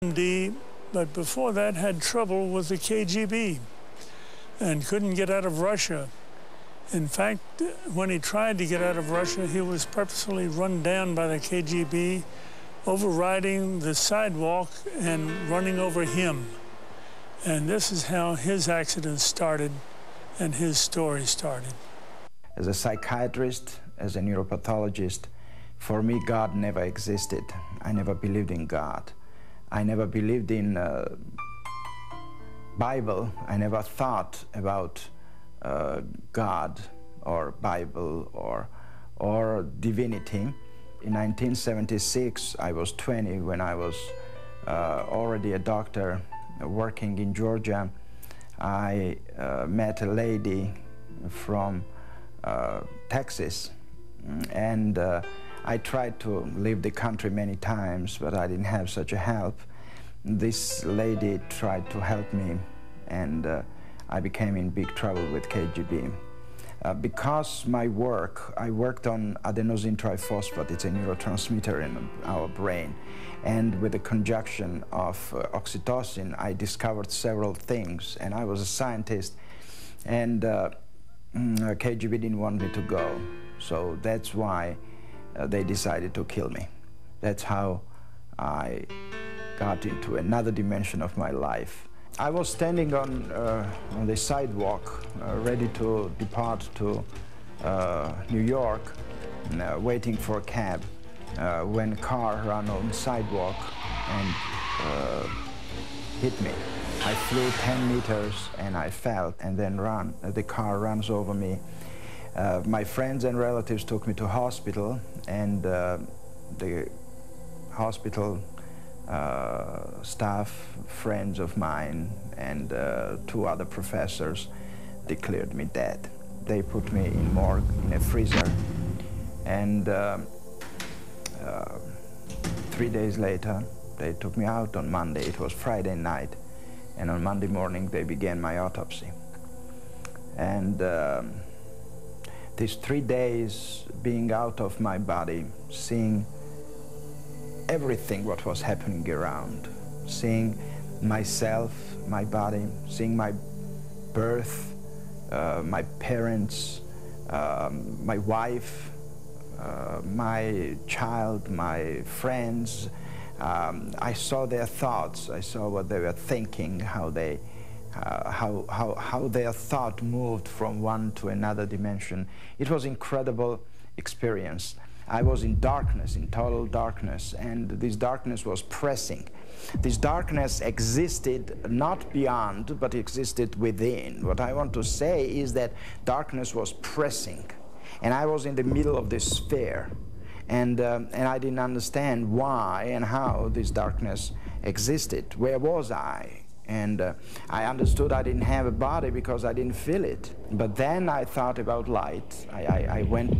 D, but before that had trouble with the KGB and couldn't get out of Russia. In fact, when he tried to get out of Russia, he was purposefully run down by the KGB, overriding the sidewalk and running over him. And this is how his accident started and his story started. As a psychiatrist, as a neuropathologist, for me, God never existed. I never believed in God. I never believed in Bible. I never thought about God or Bible or divinity. In 1976, I was 20 when I was already a doctor working in Georgia. I met a lady from Texas, and I tried to leave the country many times, but I didn't have such a help. This lady tried to help me, and I became in big trouble with KGB. Because my work, I worked on adenosine triphosphate. It's a neurotransmitter in our brain. And with the conjunction of oxytocin, I discovered several things. And I was a scientist, and KGB didn't want me to go. So that's why they decided to kill me. That's how I got into another dimension of my life. I was standing on the sidewalk, ready to depart to New York, waiting for a cab, when a car ran on the sidewalk and hit me. I flew 10 meters and I fell and then the car runs over me. My friends and relatives took me to hospital, and the hospital staff, friends of mine, and 2 other professors declared me dead. They put me in morgue in a freezer, and 3 days later they took me out on Monday. It was Friday night, and on Monday morning they began my autopsy. And these 3 days being out of my body, seeing everything what was happening around, seeing myself, my body, seeing my birth, my parents, my wife, my child, my friends. I saw their thoughts, I saw what they were thinking, how their thought moved from one to another dimension. It was an incredible experience. I was in darkness, in total darkness, and this darkness was pressing. This darkness existed not beyond, but existed within. What I want to say is that darkness was pressing, and I was in the middle of this sphere, and I didn't understand why and how this darkness existed. Where was I? And I understood I didn't have a body because I didn't feel it. But then I thought about light. I went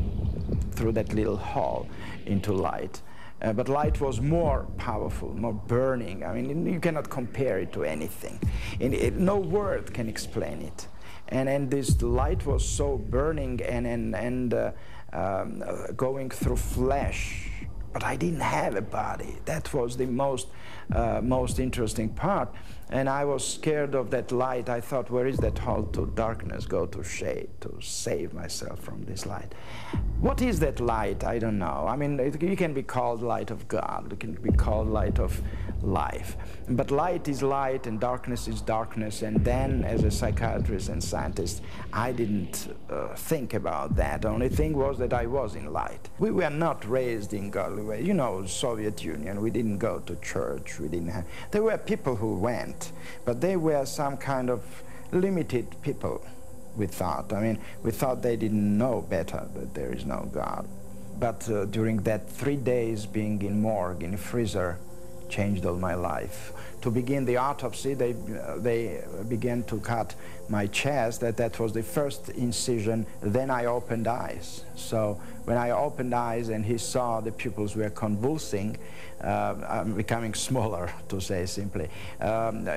through that little hall into light. But light was more powerful, more burning. I mean, you cannot compare it to anything. No word can explain it. And this light was so burning and going through flesh. But I didn't have a body. That was the most interesting part. And I was scared of that light. I thought, where is that hall to darkness, go to shade, to save myself from this light? What is that light? I don't know. I mean, it can be called light of God. It can be called light of life. But light is light and darkness is darkness. And then, as a psychiatrist and scientist, I didn't think about that. The only thing was that I was in light. We were not raised in godly way. You know, Soviet Union, we didn't go to church. We didn't have... There were people who went, but they were some kind of limited people, we thought. I mean, we thought they didn't know better, that there is no God. But during that 3 days being in morgue, in a freezer, changed all my life. To begin the autopsy, they began to cut my chest. That was the first incision. Then I opened eyes. So when I opened eyes and he saw the pupils were convulsing, becoming smaller, to say simply,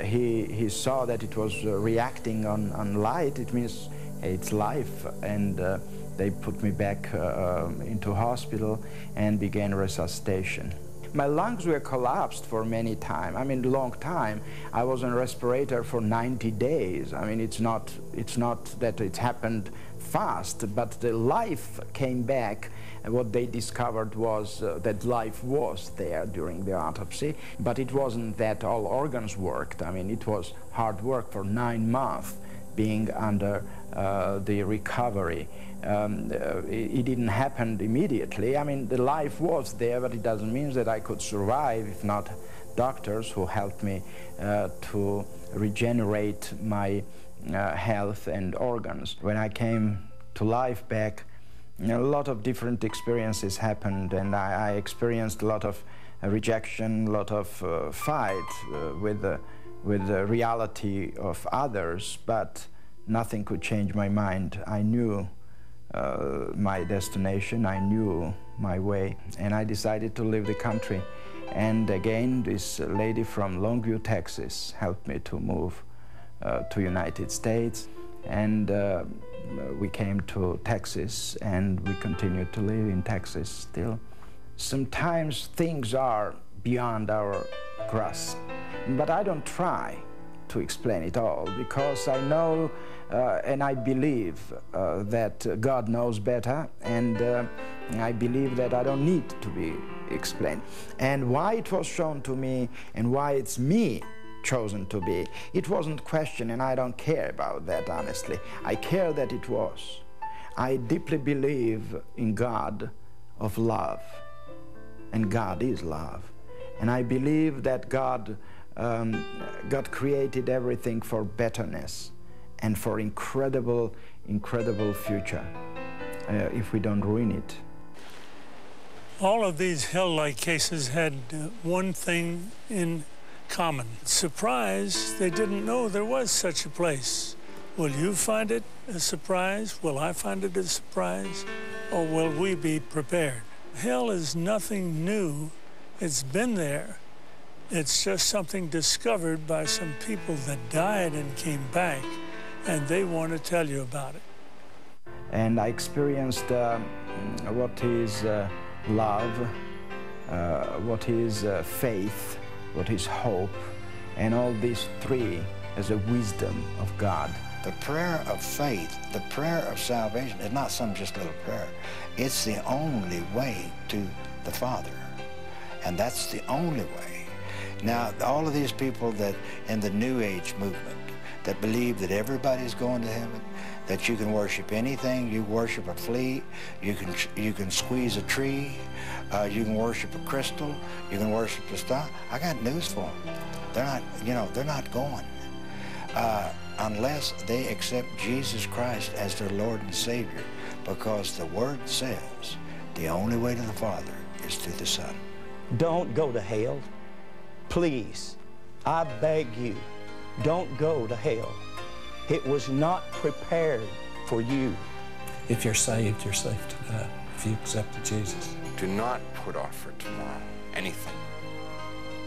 he saw that it was reacting on light. It means it's life. And they put me back into hospital and began resuscitation. My lungs were collapsed for many time. I mean, long time. I was on a respirator for 90 days. I mean, it's not that it happened fast, but the life came back. And what they discovered was that life was there during the autopsy, but it wasn't that all organs worked. I mean, it was hard work for 9 months being under the recovery. It didn't happen immediately. I mean, the life was there, but it doesn't mean that I could survive if not doctors who helped me to regenerate my health and organs. When I came to life back, a lot of different experiences happened, and I experienced a lot of rejection, a lot of fight with the reality of others, but nothing could change my mind. I knew my destination, I knew my way, and I decided to leave the country. And again, this lady from Longview, Texas, helped me to move to United States, and we came to Texas, and we continued to live in Texas still. Sometimes things are beyond our grasp, but I don't try to explain it all, because I know and I believe that God knows better, and I believe that I don't need to be explained. And why it was shown to me, and why it's me chosen to be, it wasn't questioned, and I don't care about that, honestly. I care that it was. I deeply believe in God of love, and God is love. And I believe that God created everything for betterness and for incredible, incredible future if we don't ruin it. All of these hell-like cases had one thing in common. Surprise, they didn't know there was such a place. Will you find it a surprise? Will I find it a surprise? Or will we be prepared? Hell is nothing new. It's been there. It's just something discovered by some people that died and came back, and they want to tell you about it. And I experienced what is love, what is faith, what is hope, and all these three as a wisdom of God. The prayer of faith, the prayer of salvation is not some just little prayer. It's the only way to the Father, and that's the only way. Now, all of these people that in the New Age movement that believe that everybody's going to heaven, that you can worship anything, you worship a flea, you can squeeze a tree, you can worship a crystal, you can worship a star. I got news for them. They're not, they're not going unless they accept Jesus Christ as their Lord and Savior, because the Word says the only way to the Father is through the Son. Don't go to hell. Please, I beg you, don't go to hell. It was not prepared for you. If you're saved, you're safe to die, if you accepted Jesus. Do not put off for tomorrow anything,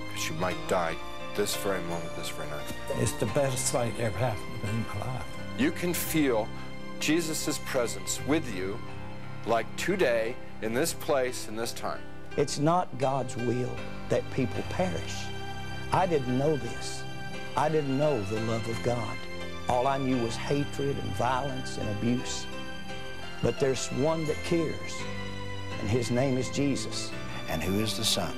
because you might die this very moment, this very night. It's the best thing that ever happened to me in my life. You can feel Jesus' presence with you like today, in this place, in this time. It's not God's will that people perish. I didn't know this. I didn't know the love of God. All I knew was hatred and violence and abuse. But there's one that cares, and his name is Jesus. And who is the Son?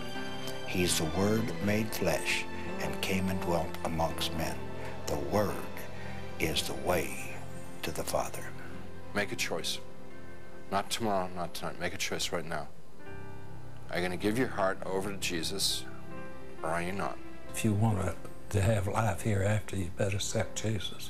He's the Word made flesh and came and dwelt amongst men. The Word is the way to the Father. Make a choice. Not tomorrow, not tonight. Make a choice right now. Are you going to give your heart over to Jesus, or are you not? If you want to have life hereafter, you better accept Jesus.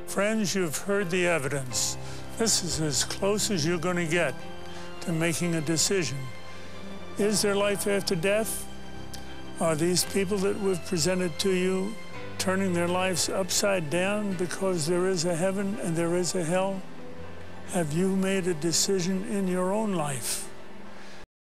Friends, you've heard the evidence. This is as close as you're going to get to making a decision. Is there life after death? Are these people that we've presented to you turning their lives upside down because there is a heaven and there is a hell? Have you made a decision in your own life